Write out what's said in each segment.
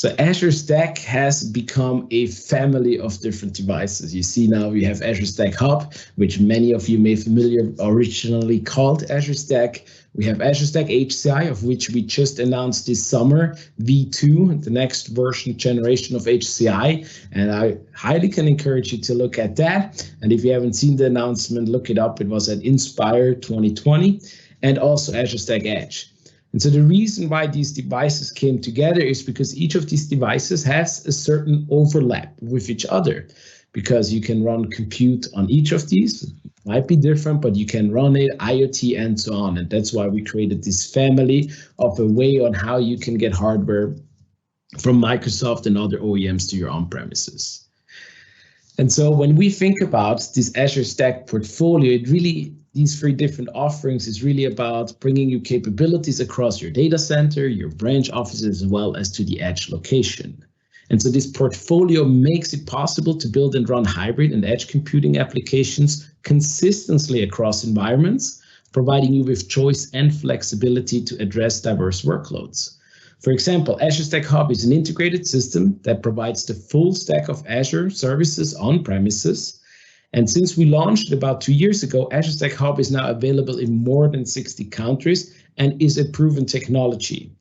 So Azure Stack has become a family of different devices. You see now we have Azure Stack Hub, which many of you may be familiar, originally called Azure Stack. We have Azure Stack HCI, of which we just announced this summer, V2, the next version generation of HCI. And I highly can encourage you to look at that. And if you haven't seen the announcement, look it up. It was at Inspire 2020, and also Azure Stack Edge. And so the reason why these devices came together is because each of these devices has a certain overlap with each other, because you can run compute on each of these. Might be different, but you can run it, IoT, and so on. And that's why we created this family of a way on how you can get hardware from Microsoft and other OEMs to your on-premises. And so when we think about this Azure Stack portfolio, these three different offerings is really about bringing you capabilities across your data center, your branch offices, as well as to the edge location. And so this portfolio makes it possible to build and run hybrid and edge computing applications consistently across environments, providing you with choice and flexibility to address diverse workloads. For example, Azure Stack Hub is an integrated system that provides the full stack of Azure services on premises. And since we launched about 2 years ago, Azure Stack Hub is now available in more than 60 countries and is a proven technology.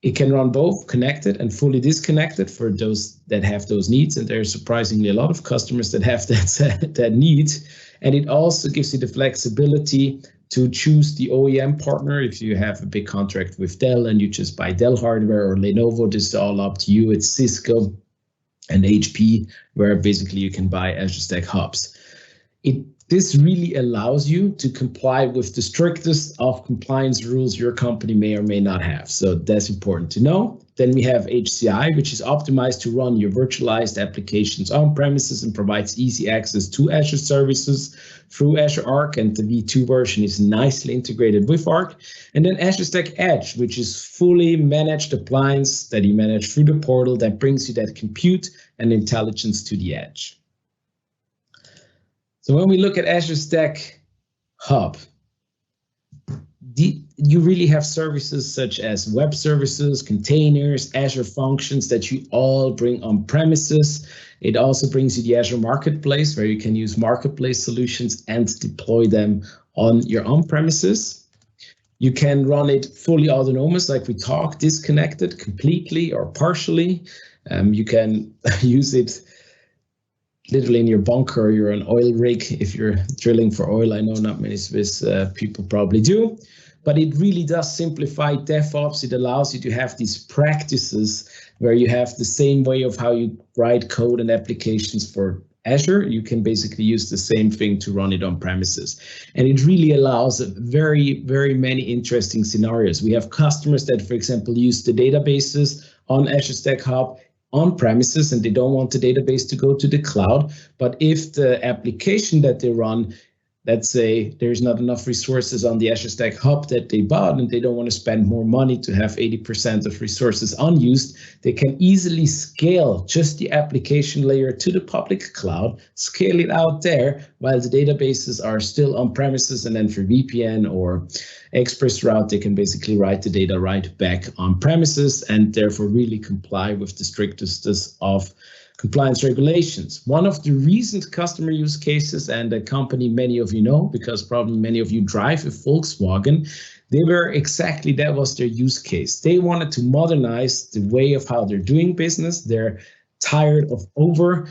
It can run both connected and fully disconnected for those that have those needs. And there are surprisingly a lot of customers that have that need. And it also gives you the flexibility to choose the OEM partner. If you have a big contract with Dell and you just buy Dell hardware or Lenovo, this is all up to you. It's Cisco and HP, where basically you can buy Azure Stack Hubs. This really allows you to comply with the strictest of compliance rules your company may or may not have. So that's important to know. Then we have HCI, which is optimized to run your virtualized applications on premises and provides easy access to Azure services through Azure Arc, and the V2 version is nicely integrated with Arc. And then Azure Stack Edge, which is fully managed appliance that you manage through the portal that brings you that compute and intelligence to the edge. So when we look at Azure Stack Hub, you really have services such as web services, containers, Azure functions that you all bring on premises. It also brings you the Azure Marketplace, where you can use marketplace solutions and deploy them on your on-premises. You can run it fully autonomous, like we talked, disconnected completely or partially. You can use it literally in your bunker or you're an oil rig if you're drilling for oil. I know not many Swiss people probably do, but it really does simplify DevOps. It allows you to have these practices where you have the same way of how you write code and applications for Azure. You can basically use the same thing to run it on premises. And it really allows very, very many interesting scenarios. We have customers that, for example, use the databases on Azure Stack Hub on premises, and they don't want the database to go to the cloud. But if the application that they run, let's say there's not enough resources on the Azure Stack Hub that they bought, and they don't want to spend more money to have 80% of resources unused, they can easily scale just the application layer to the public cloud, scale it out there while the databases are still on premises, and then for VPN or Express Route, they can basically write the data right back on premises and therefore really comply with the strictest of compliance regulations. One of the recent customer use cases, and a company many of you know, because probably many of you drive a Volkswagen, that was their use case. They wanted to modernize the way of how they're doing business. They're tired of over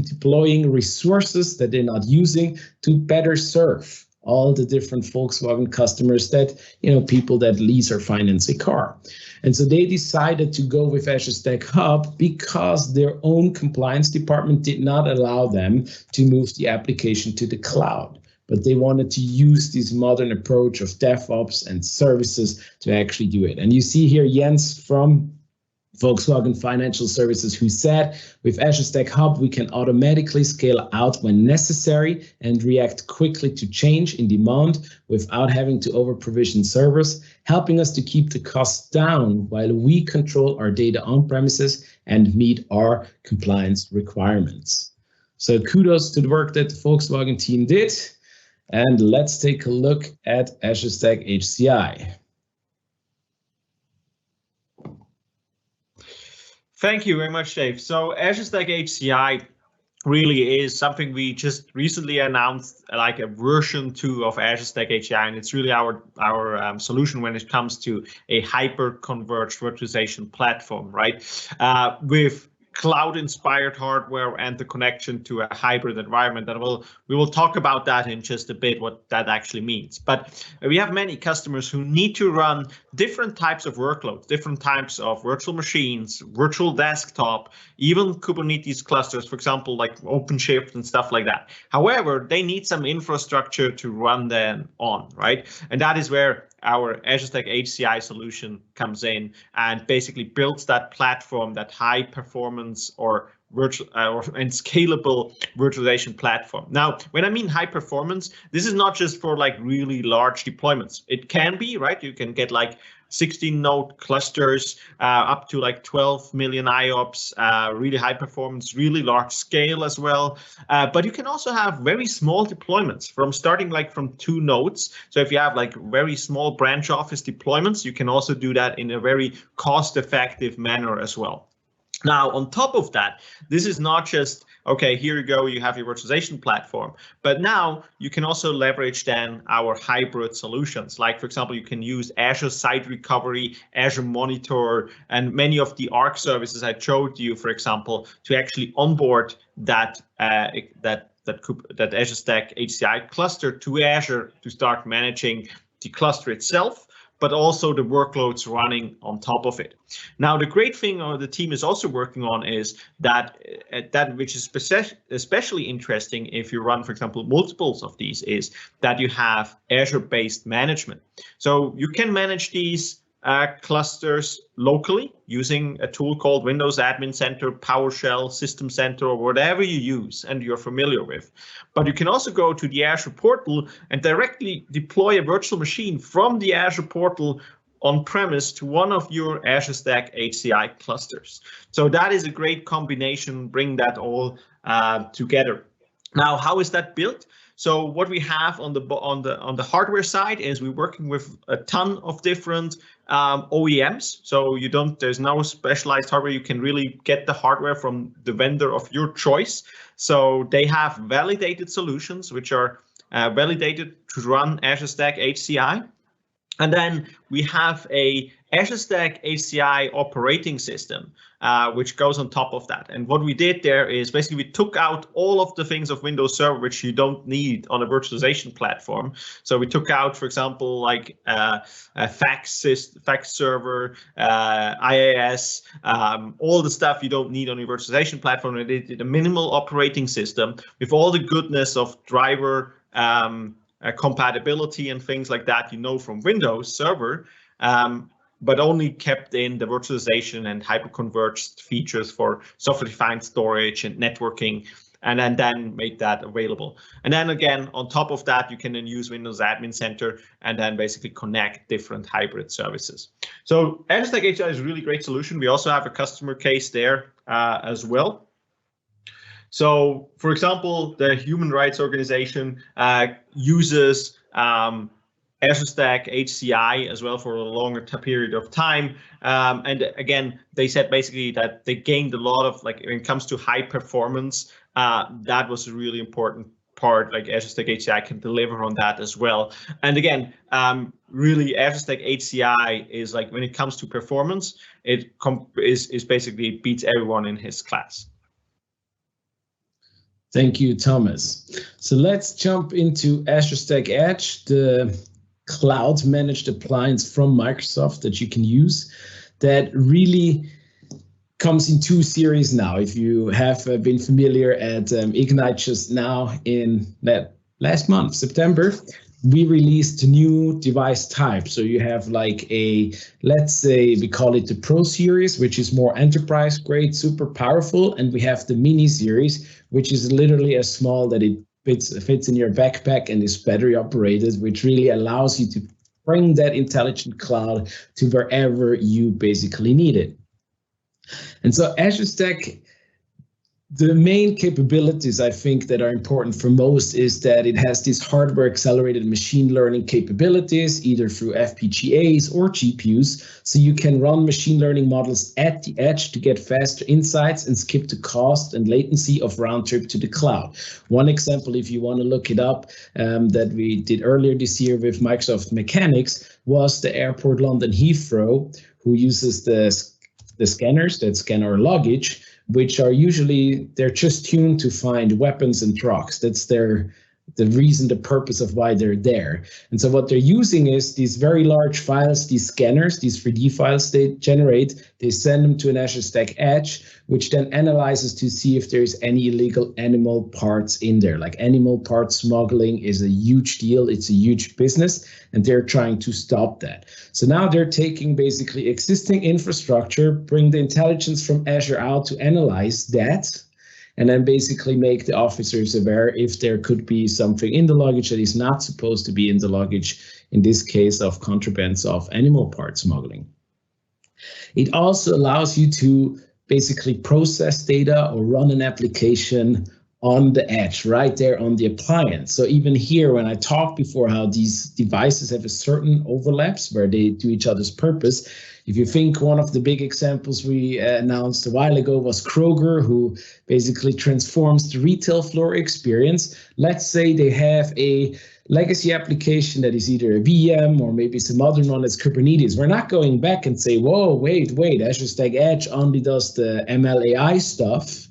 deploying resources that they're not using to better serve all the different Volkswagen customers that, people that lease or finance a car. And so they decided to go with Azure Stack Hub because their own compliance department did not allow them to move the application to the cloud. But they wanted to use this modern approach of DevOps and services to actually do it. And you see here Jens from Volkswagen Financial Services, who said, with Azure Stack Hub, we can automatically scale out when necessary and react quickly to change in demand without having to over-provision servers, helping us to keep the costs down while we control our data on premises and meet our compliance requirements. So kudos to the work that the Volkswagen team did. And let's take a look at Azure Stack HCI. Thank you very much, Dave. So Azure Stack HCI really is something we just recently announced, like a version 2 of Azure Stack HCI, and it's really our solution when it comes to a hyper-converged virtualization platform, right? With cloud-inspired hardware and the connection to a hybrid environment. And we will talk about that in just a bit, what that actually means. But we have many customers who need to run different types of workloads, different types of virtual machines, virtual desktop, even Kubernetes clusters, for example, like OpenShift and stuff like that. However, they need some infrastructure to run them on, right? And that is where our Azure Stack HCI solution comes in and basically builds that platform, that high performance or virtual and scalable virtualization platform. Now, when I mean high performance, this is not just for like really large deployments. It can be, right? You can get like 16 node clusters up to like 12 million IOPS, really high performance, really large scale as well. But you can also have very small deployments from starting like from 2 nodes. So if you have like very small branch office deployments, you can also do that in a very cost effective manner as well. Now, on top of that, this is not just, okay, here you go, you have your virtualization platform, but now you can also leverage then our hybrid solutions. Like, for example, you can use Azure Site Recovery, Azure Monitor, and many of the Arc services I showed you, for example, to actually onboard that Azure Stack HCI cluster to Azure to start managing the cluster itself, but also the workloads running on top of it. Now, the great thing the team is also working on is that which is especially interesting if you run, for example, multiples of these, is that you have Azure-based management. So you can manage these clusters locally using a tool called Windows Admin Center, PowerShell, System Center, or whatever you use and you're familiar with. But you can also go to the Azure portal and directly deploy a virtual machine from the Azure portal on-premise to one of your Azure Stack HCI clusters. So that is a great combination, bring that all together. Now, how is that built? So what we have on the hardware side is we're working with a ton of different OEMs. So there's no specialized hardware. You can really get the hardware from the vendor of your choice. So they have validated solutions which are validated to run Azure Stack HCI. And then we have a Azure Stack HCI operating system, which goes on top of that. And what we did there is basically we took out all of the things of Windows Server which you don't need on a virtualization platform. So we took out, for example, like a fax server, IaaS, all the stuff you don't need on your virtualization platform. And they did a minimal operating system with all the goodness of driver compatibility and things like that, from Windows Server, but only kept in the virtualization and hyperconverged features for software-defined storage and networking, and then make that available. And then again, on top of that, you can then use Windows Admin Center and then basically connect different hybrid services. So Azure Stack HCI is a really great solution. We also have a customer case there as well. So, for example, the human rights organization uses Azure Stack HCI as well for a longer period of time. And again, they said basically that they gained a lot of, like, when it comes to high performance, that was a really important part. Like Azure Stack HCI can deliver on that as well. And again, really Azure Stack HCI is like, when it comes to performance, it is basically beats everyone in his class. Thank you, Thomas. So let's jump into Azure Stack Edge, the cloud managed appliance from Microsoft that you can use, that really comes in 2 series now. If you have been familiar at Ignite just now in that last month, September, we released a new device type. So you have like let's say we call it the Pro series, which is more enterprise grade, super powerful. And we have the Mini series, which is literally as small that it fits in your backpack and is battery operated, which really allows you to bring that intelligent cloud to wherever you basically need it. And so Azure Stack The main capabilities I think that are important for most is that it has these hardware accelerated machine learning capabilities, either through FPGAs or GPUs. So you can run machine learning models at the edge to get faster insights and skip the cost and latency of round trip to the cloud. One example, if you want to look it up, that we did earlier this year with Microsoft Mechanics was the Airport London Heathrow, who uses the scanners that scan our luggage, which are usually, they're just tuned to find weapons and trucks. That's the reason, the purpose of why they're there. And so what they're using is these very large files, these scanners, these 3D files they generate, they send them to an Azure Stack Edge, which then analyzes to see if there's any illegal animal parts in there. Like animal part smuggling is a huge deal. It's a huge business, and they're trying to stop that. So now they're taking basically existing infrastructure, bring the intelligence from Azure out to analyze that, and then basically make the officers aware if there could be something in the luggage that is not supposed to be in the luggage, in this case of contrabands of animal part smuggling. It also allows you to basically process data or run an application on the edge, right there on the appliance. So even here, when I talked before how these devices have a certain overlaps where they do each other's purpose, if you think one of the big examples we announced a while ago was Kroger, who basically transforms the retail floor experience. Let's say they have a legacy application that is either a VM or maybe some other one that's Kubernetes. We're not going back and say, whoa, wait, Azure Stack Edge only does the ML AI stuff.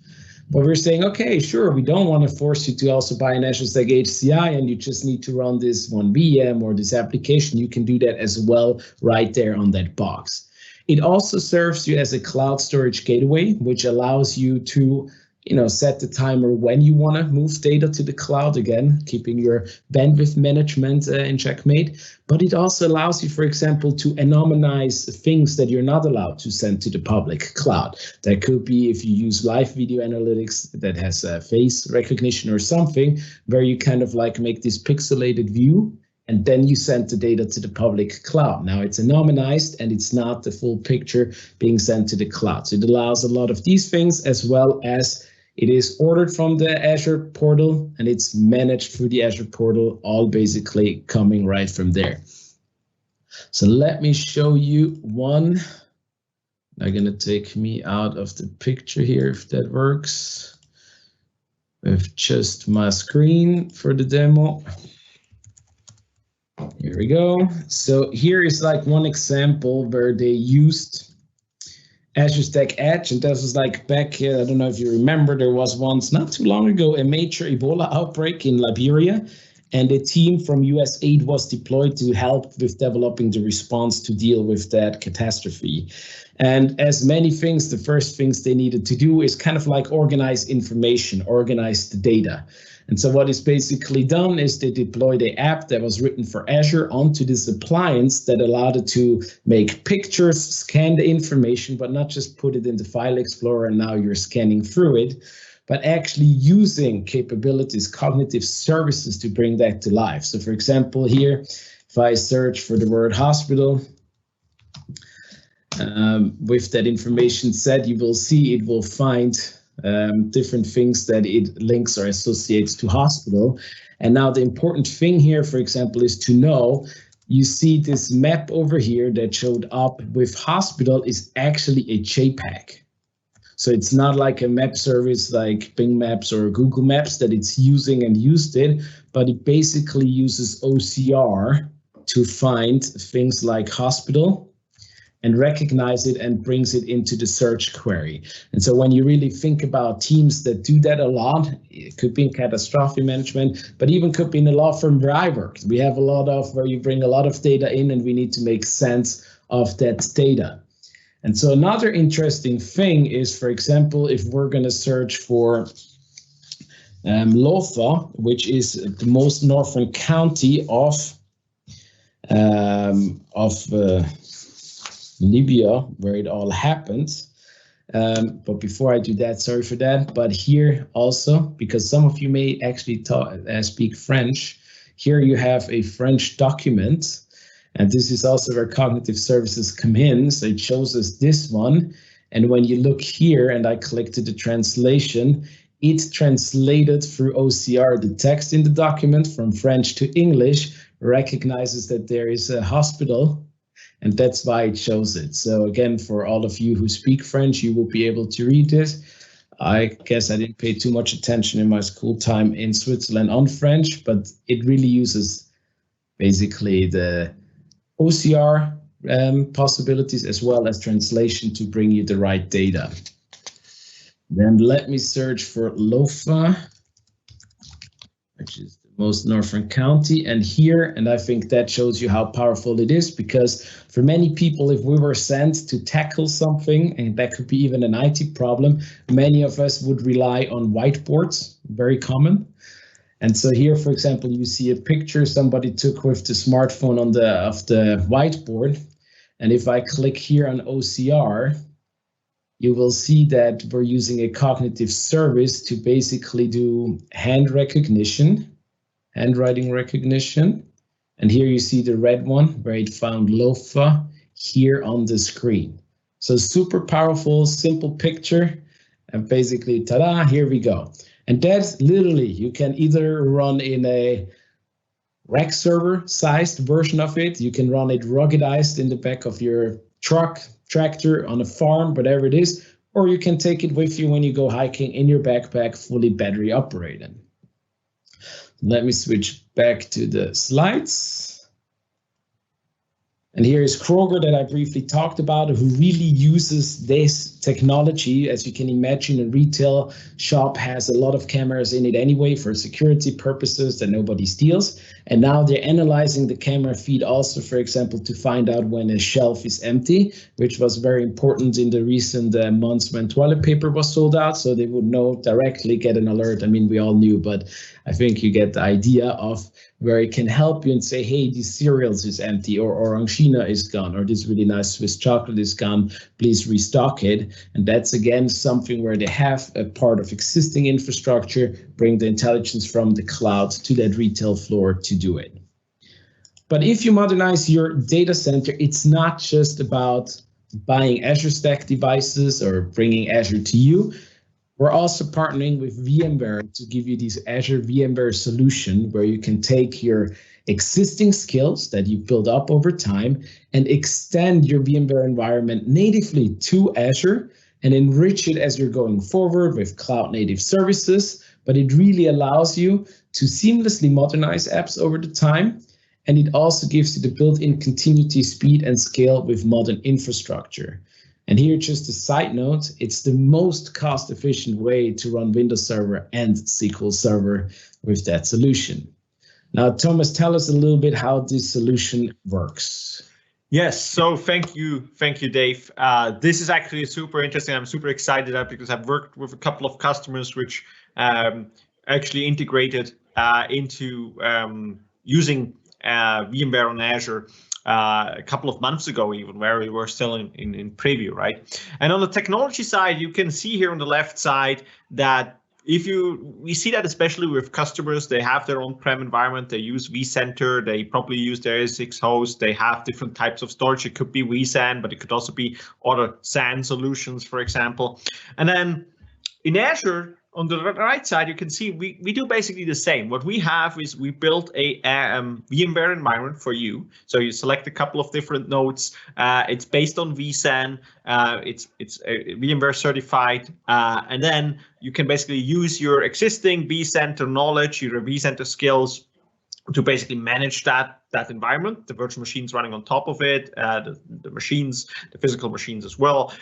But we're saying, okay, sure, we don't want to force you to also buy an Azure Stack HCI and you just need to run this one VM or this application. You can do that as well right there on that box. It also serves you as a cloud storage gateway, which allows you to set the timer when you want to move data to the cloud, again, keeping your bandwidth management in checkmate. But it also allows you, for example, to anonymize things that you're not allowed to send to the public cloud. That could be if you use live video analytics that has face recognition or something, where you kind of like make this pixelated view, and then you send the data to the public cloud. Now it's anonymized and it's not the full picture being sent to the cloud. So it allows a lot of these things, as well as it is ordered from the Azure portal and it's managed through the Azure portal, all basically coming right from there. So let me show you one. They're going to take me out of the picture here, if that works, with just my screen for the demo. Here we go. So here is like one example where they used Azure Stack Edge, and this was like back, I don't know if you remember, there was once not too long ago a major Ebola outbreak in Liberia, and a team from USAID was deployed to help with developing the response to deal with that catastrophe. And as many things, the first things they needed to do is kind of like organize information, organize the data. And so what is basically done is they deployed an app that was written for Azure onto this appliance that allowed it to make pictures, scan the information, but not just put it in the file explorer and now you're scanning through it, but actually using capabilities, cognitive services to bring that to life. So for example, here, if I search for the word hospital, with that information set, you will see it will find different things that it links or associates to hospital. And now the important thing here, for example, is to know, you see this map over here that showed up with hospital is actually a JPEG. So it's not like a map service like Bing Maps or Google Maps that it's using and used it, but it basically uses OCR to find things like hospital and recognize it and brings it into the search query. And so when you really think about teams that do that a lot, it could be in catastrophe management, but even could be in a law firm where I work. We have a lot of where you bring a lot of data in and we need to make sense of that data. And so another interesting thing is, for example, if we're going to search for Lotha, which is the most northern county of Libya, where it all happened. But before I do that, sorry for that. But here also, because some of you may actually speak French, here you have a French document. And this is also where cognitive services come in. So it shows us this one. And when you look here and I click to the translation, it translated through OCR the text in the document from French to English, recognizes that there is a hospital, and that's why it shows it. So again, for all of you who speak French, you will be able to read this. I guess I didn't pay too much attention in my school time in Switzerland on French, but it really uses basically the OCR possibilities as well as translation to bring you the right data. Then let me search for LOFA, which is the most northern county, and here, and I think that shows you how powerful it is, because for many people, if we were sent to tackle something, and that could be even an IT problem, many of us would rely on whiteboards, very common. And so here, for example, you see a picture somebody took with the smartphone of the whiteboard. And if I click here on OCR, you will see that we're using a cognitive service to basically do handwriting recognition. And here you see the red one where it found LOFA here on the screen. So super powerful, simple picture. And basically, ta-da, here we go. And that's literally, you can either run in a rack server sized version of it. You can run it ruggedized in the back of your truck, tractor, on a farm, whatever it is, or you can take it with you when you go hiking in your backpack, fully battery operated. Let me switch back to the slides. And here is Kroger that I briefly talked about, who really uses this technology. As you can imagine, a retail shop has a lot of cameras in it anyway for security purposes that nobody steals. And now they're analyzing the camera feed also, for example, to find out when a shelf is empty, which was very important in the recent months when toilet paper was sold out. So they would know directly, get an alert. I mean, we all knew, but I think you get the idea of where it can help you and say, hey, these cereals is empty, or Orangina is gone, or this really nice Swiss chocolate is gone, please restock it. And that's again something where they have a part of existing infrastructure, bring the intelligence from the cloud to that retail floor to do it. But if you modernize your data center, it's not just about buying Azure Stack devices or bringing Azure to you. We're also partnering with VMware to give you this Azure VMware Solution, where you can take your existing skills that you build up over time and extend your VMware environment natively to Azure and enrich it as you're going forward with cloud native services. But it really allows you to seamlessly modernize apps over the time. And it also gives you the built-in continuity, speed, and scale with modern infrastructure. And here, just a side note, it's the most cost-efficient way to run Windows Server and SQL Server with that solution. Now, Thomas, tell us a little bit how this solution works. Yes, so thank you, Dave. This is actually super interesting. I'm super excited about because I've worked with a couple of customers which actually integrated into using VMware on Azure a couple of months ago, even where we were still in preview, right? And on the technology side, you can see here on the left side that we see that especially with customers, they have their on-prem environment, they use vCenter, they probably use their ASX host, they have different types of storage. It could be vSAN, but it could also be other SAN solutions, for example. And then in Azure, on the right side, you can see we do basically the same. What we have is we built a VMware environment for you. So you select a couple of different nodes. It's based on vSAN. It's VMware certified. And then you can basically use your existing vCenter knowledge, your vCenter skills, to basically manage that environment, the virtual machines running on top of it, the machines, the physical machines as well.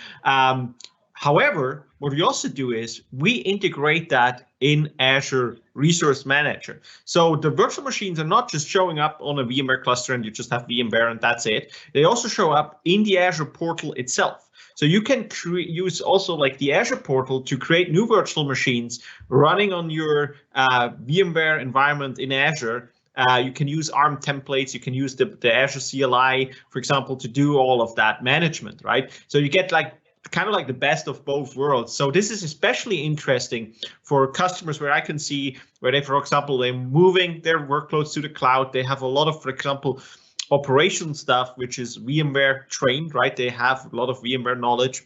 However, what we also do is we integrate that in Azure Resource Manager. So the virtual machines are not just showing up on a VMware cluster and you just have VMware and that's it. They also show up in the Azure portal itself. So you can use also like the Azure portal to create new virtual machines running on your VMware environment in Azure. You can use ARM templates. You can use the Azure CLI, for example, to do all of that management, right? So you get like kind of like the best of both worlds. So this is especially interesting for customers where I can see where they, for example, they're moving their workloads to the cloud. They have a lot of, for example, operation stuff, which is VMware trained, right? They have a lot of VMware knowledge.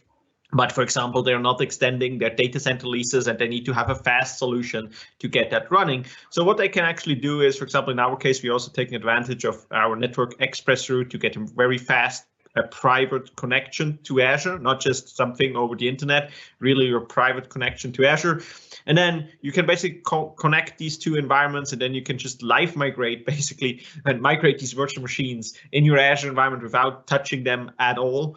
But for example, they're not extending their data center leases and they need to have a fast solution to get that running. So what they can actually do is, for example, in our case, we're also taking advantage of our network express route to get a very fast private connection to Azure, not just something over the internet, really your private connection to Azure. And then you can basically connect these two environments, and then you can just live migrate basically and migrate these virtual machines in your Azure environment without touching them at all.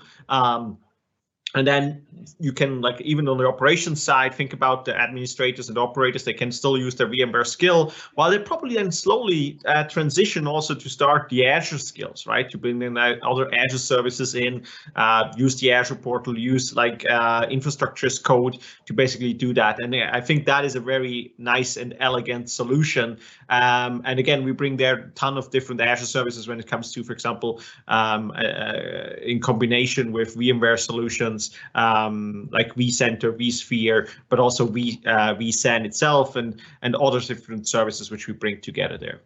And then you can, like, even on the operations side, think about the administrators and operators. They can still use their VMware skill, while they probably then slowly transition also to start the Azure skills, right? To bring in other Azure services in, use the Azure portal, use like infrastructure as code to basically do that. And I think that is a very nice and elegant solution. And again, we bring there a ton of different Azure services when it comes to, for example, in combination with VMware solutions, like vCenter, vSphere, but also vSAN itself, and other different services which we bring together there.